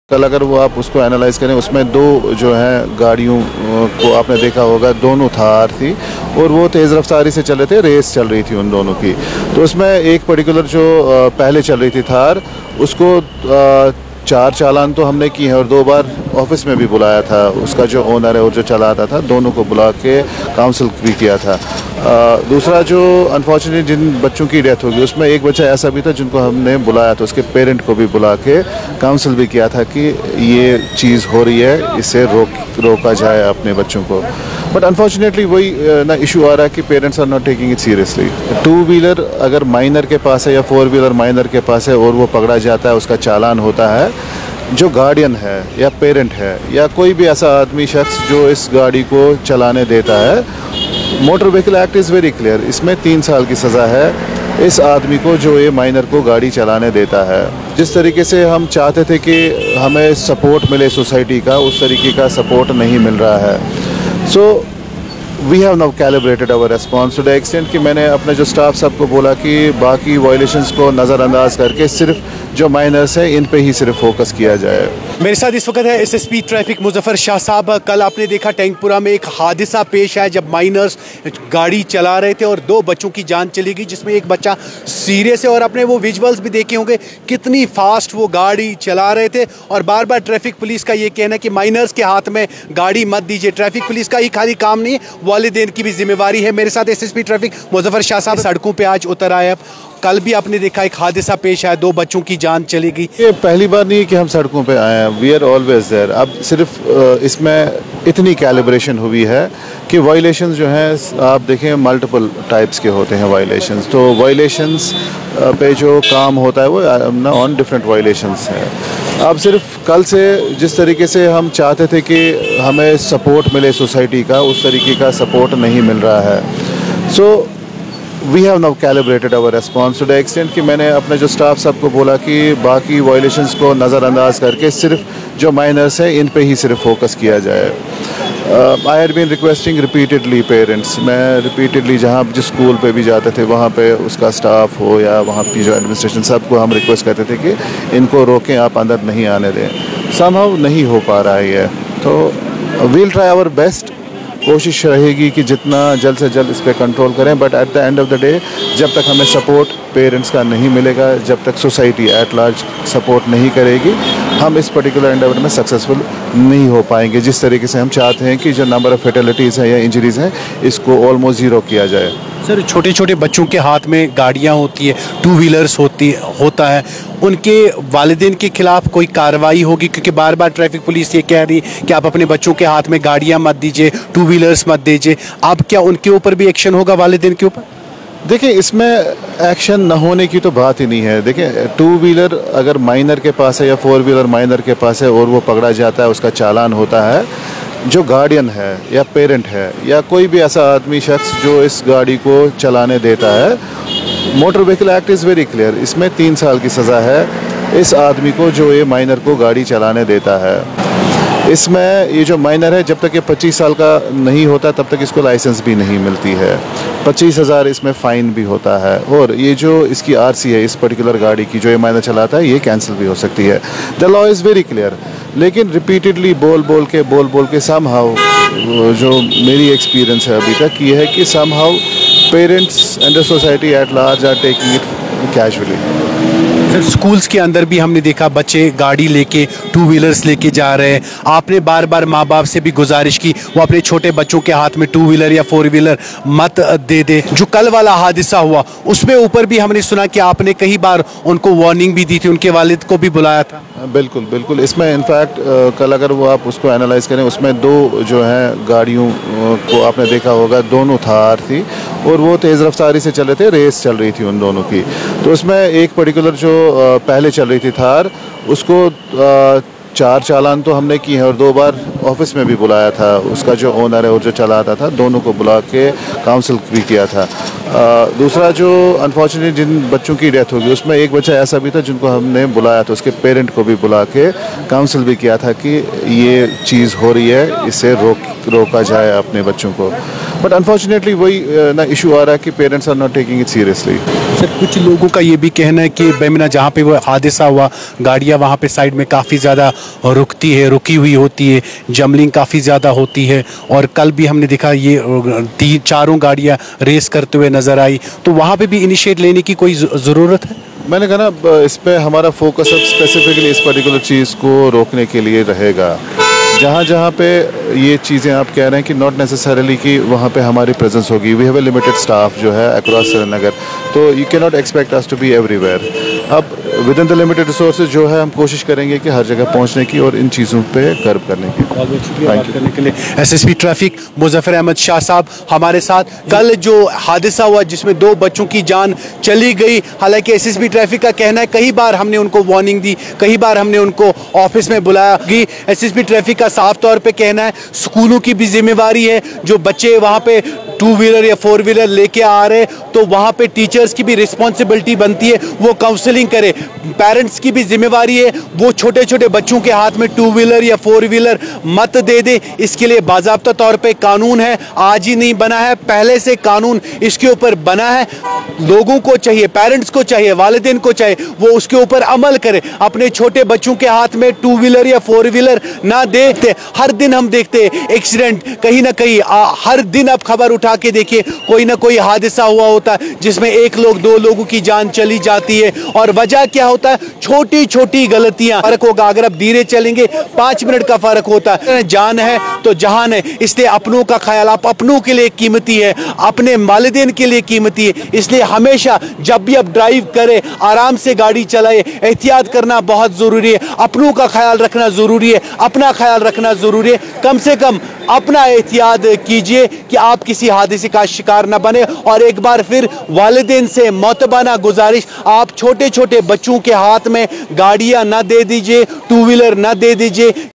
कल अगर वो आप उसको एनालाइज करें, उसमें दो जो हैं गाड़ियों को आपने देखा होगा, दोनों थार थी और वो तेज़ रफ्तारी से चले थे, रेस चल रही थी उन दोनों की। तो उसमें एक पर्टिकुलर जो पहले चल रही थी थार, उसको 4 चालान तो हमने किए हैं और 2 बार ऑफिस में भी बुलाया था, उसका जो ओनर है और जो चलाता था, दोनों को बुला के काउंसिल भी किया था। दूसरा जो अनफॉर्चुनेट जिन बच्चों की डेथ होगी, उसमें एक बच्चा ऐसा भी था जिनको हमने बुलाया था, उसके पेरेंट को भी बुला के काउंसिल भी किया था कि ये चीज़ हो रही है, इससे रोका जाए अपने बच्चों को। बट अनफॉर्चुनेटली वही ना इशू आ रहा है कि parents are not taking it seriously. 2 wheeler अगर माइनर के पास है या 4 व्हीलर माइनर के पास है और वो पकड़ा जाता है, उसका चालान होता है, जो गार्डियन है या पेरेंट है या कोई भी ऐसा आदमी शख्स जो इस गाड़ी को चलाने देता है, motor vehicle act is very clear, इसमें 3 साल की सज़ा है इस आदमी को जो ये माइनर को गाड़ी चलाने देता है। जिस तरीके से हम चाहते थे कि हमें सपोर्ट मिले सोसाइटी का, उस तरीके का सपोर्ट नहीं मिल रहा है। So we have now calibrated our response to the extent कि मैंने अपने जो स्टाफ सबको बोला कि बाकी वायलेशंस को नज़रअंदाज करके सिर्फ जो माइनर्स हैं इन पे ही सिर्फ फोकस किया जाए। मेरे साथ इस वक्त है एसएसपी ट्रैफिक मुजफ्फर शाह साहब। कल आपने देखा टैंकपुरा में एक हादसा पेश आया जब माइनर्स गाड़ी चला रहे थे और 2 बच्चों की जान चली गई, जिसमें एक बच्चा सीरियस है। और आपने वो विजुअल्स भी देखे होंगे कितनी फास्ट वो गाड़ी चला रहे थे। और बार बार ट्रैफिक पुलिस का ये कहना है कि माइनर्स के हाथ में गाड़ी मत दीजिए। ट्रैफिक पुलिस का ही खाली काम नहीं है, वालिदैन की भी जिम्मेवारी है। मेरे साथ एसएसपी ट्रैफिक मुजफ्फर शाह साहब सड़कों पे आज उतर आए। कल भी आपने देखा एक हादसा पेश आया, 2 बच्चों की जान चली गई। ये पहली बार नहीं है कि हम सड़कों पे आए हैं, वी आर ऑलवेज देयर। अब सिर्फ इसमें इतनी कैलिब्रेशन हुई है कि वायलेशंस जो हैं आप देखें मल्टीपल टाइप्स के होते हैं वायलेशंस। तो वायलेशंस पे जो काम होता है वो ऑन डिफरेंट वायलेशंस है। अब सिर्फ कल से जिस तरीके से हम चाहते थे कि हमें सपोर्ट मिले सोसाइटी का, उस तरीके का सपोर्ट नहीं मिल रहा है। So we have now calibrated our response to the extent कि मैंने अपने जो स्टाफ सबको बोला कि बाकी वायलेशंस को नज़रअंदाज करके सिर्फ जो माइनर्स हैं इन पे ही सिर्फ फोकस किया जाए। I had been requesting repeatedly parents, मैं रिपीटेडली जहाँ जिस स्कूल पे भी जाते थे वहाँ पे उसका स्टाफ हो या वहाँ की जो एडमिनिस्ट्रेशन, सबको हम रिक्वेस्ट करते थे कि इनको रोकें, आप अंदर नहीं आने दें। समहाउ नहीं हो पा रहा है। तो वील ट्राई आवर बेस्ट, कोशिश रहेगी कि जितना जल्द से जल्द इस पर कंट्रोल करें। But at the end of the day जब तक हमें सपोर्ट पेरेंट्स का नहीं मिलेगा, जब तक सोसाइटी एट लार्ज सपोर्ट नहीं करेगी, हम इस पर्टिकुलर एंडेवर में सक्सेसफुल नहीं हो पाएंगे। जिस तरीके से हम चाहते हैं कि जो नंबर ऑफ़ फेटलिटीज़ हैं या इंजरीज़ हैं, इसको ऑलमोस्ट ज़ीरो किया जाए। सर, छोटे छोटे बच्चों के हाथ में गाड़ियाँ होती है, 2 व्हीलर्स होता है, उनके वालिदैन के खिलाफ कोई कार्रवाई होगी? क्योंकि बार बार ट्रैफिक पुलिस ये कह रही कि आप अपने बच्चों के हाथ में गाड़ियाँ मत दीजिए, 2 व्हीलर्स मत दीजिए। अब क्या उनके ऊपर भी एक्शन होगा, वालिदैन के ऊपर? देखिए, इसमें एक्शन न होने की तो बात ही नहीं है। देखिए, 2 व्हीलर अगर माइनर के पास है या 4 व्हीलर माइनर के पास है और वो पकड़ा जाता है, उसका चालान होता है, जो गार्डियन है या पेरेंट है या कोई भी ऐसा आदमी शख्स जो इस गाड़ी को चलाने देता है, motor vehicle act is very clear, इसमें 3 साल की सज़ा है इस आदमी को जो ये माइनर को गाड़ी चलाने देता है। इसमें ये जो माइनर है, जब तक ये 25 साल का नहीं होता तब तक इसको लाइसेंस भी नहीं मिलती है। 25,000 इसमें फ़ाइन भी होता है। और ये जो इसकी आरसी है इस पर्टिकुलर गाड़ी की, जो ये माइनर चलाता है, ये कैंसिल भी हो सकती है। The law is very clear. लेकिन रिपीटेडली बोल बोल के समहाउ जो मेरी एक्सपीरियंस है अभी तक ये है कि somehow parents and the society at large are taking it casually. Schools के अंदर भी हमने देखा बच्चे गाड़ी लेके 2 व्हीलर्स लेके जा रहे हैं। आपने बार बार माँ बाप से भी गुजारिश की वो अपने छोटे बच्चों के हाथ में 2 व्हीलर या 4 व्हीलर मत दे दे। जो कल वाला हादसा हुआ उसमें ऊपर भी हमने सुना कि आपने कई बार उनको वार्निंग भी दी थी, उनके वालिद को भी बुलाया था। बिल्कुल। इसमें इनफैक्ट कल अगर वो आप उसको एनालाइज करें, उसमें 2 जो हैं गाड़ियों को आपने देखा होगा, दोनों थार थी और वो तेज़ रफ्तारी से चले थे, रेस चल रही थी उन दोनों की। तो उसमें एक पर्टिकुलर जो पहले चल रही थी थार, उसको 4 चालान तो हमने किए हैं और 2 बार ऑफिस में भी बुलाया था, उसका जो ओनर है और जो चलाता था, दोनों को बुला के काउंसिल भी किया था। दूसरा जो अनफॉर्चुनेट जिन बच्चों की डेथ होगी, उसमें एक बच्चा ऐसा भी था जिनको हमने बुलाया था, उसके पेरेंट को भी बुला के काउंसिल भी किया था कि ये चीज़ हो रही है, इससे रोका जाए अपने बच्चों को। बट अनफॉर्चुनेटली वही ना इशू आ रहा है कि parents are not taking it seriously. Sir कुछ लोगों का ये भी कहना है कि बेमिना जहाँ पे वो हादसा हुआ गाड़ियाँ वहाँ पे साइड में काफ़ी ज़्यादा रुकी हुई होती है, जमलिंग काफ़ी ज़्यादा होती है, और कल भी हमने देखा ये चारों गाड़ियाँ रेस करते हुए नज़र आई, तो वहाँ पे भी इनिशिएट लेने की कोई ज़रूरत है? मैंने कहा ना इस पर हमारा फोकस अब स्पेसिफिकली इस पर्टिकुलर चीज़ को रोकने के लिए रहेगा। जहाँ जहाँ पे ये चीज़ें आप कह रहे हैं कि नॉट नेसेसरीली कि वहाँ पे हमारी प्रेजेंस होगी, we have a limited staff जो है अक्रॉस श्रीनगर, तो you can not expect us to be everywhere. अब within the limited resources जो है हम कोशिश करेंगे कि हर जगह पहुँचने की और इन चीज़ों पे कर्व करने की। बात करने के लिए एसएसपी ट्रैफिक मुजफ्फर अहमद शाह साहब हमारे साथ। कल जो हादसा हुआ जिसमें 2 बच्चों की जान चली गई, हालांकि एसएसपी ट्रैफिक का कहना है कई बार हमने उनको वार्निंग दी, कई बार हमने उनको ऑफिस में बुलाया कि एसएसपी ट्रैफिक का साफ तौर पे कहना है स्कूलों की भी जिम्मेवारी है, जो बच्चे वहाँ पे 2 व्हीलर या 4 व्हीलर लेके आ रहे तो वहाँ पे टीचर्स की भी रिस्पॉन्सिबिलिटी बनती है वो काउंसलिंग करे, पेरेंट्स की भी जिम्मेवारी है वो छोटे छोटे बच्चों के हाथ में 2 व्हीलर या 4 व्हीलर मत दे दे। इसके लिए बाज़ाब्ता तौर पे कानून है, आज ही नहीं बना है, पहले से कानून इसके ऊपर बना है। लोगों को चाहिए, पेरेंट्स को चाहिए, वालिदैन को चाहिए वो उसके ऊपर अमल करे, अपने छोटे बच्चों के हाथ में 2 व्हीलर या 4 व्हीलर ना देते। हर दिन हम देखते हैं एक्सीडेंट, कहीं ना कहीं हर दिन आप खबर उठा के देखिए कोई ना कोई हादसा हुआ होता है जिसमें 1 लोग 2 लोगों की जान चली जाती है, और वजह क्या होता है? छोटी छोटी गलतियां। फर्क होगा अगर आप धीरे चलेंगे, 5 मिनट का फर्क होता है। जान है तो जहान है, इसलिए अपनों का ख्याल, आप अपनों के लिए कीमती है, अपने वालिदैन के लिए कीमती है, इसलिए हमेशा जब भी आप ड्राइव करें आराम से गाड़ी चलाए, एहतियात करना बहुत ज़रूरी है, अपनों का ख्याल रखना ज़रूरी है, अपना ख्याल रखना ज़रूरी है। कम से कम अपना एहतियात कीजिए कि आप किसी हादसे का शिकार न बने। और एक बार फिर वालिदैन से मोतबाना गुजारिश, आप छोटे छोटे बच्चों के हाथ में गाड़ियां न दे दीजिए, 2 व्हीलर न दे दीजिए।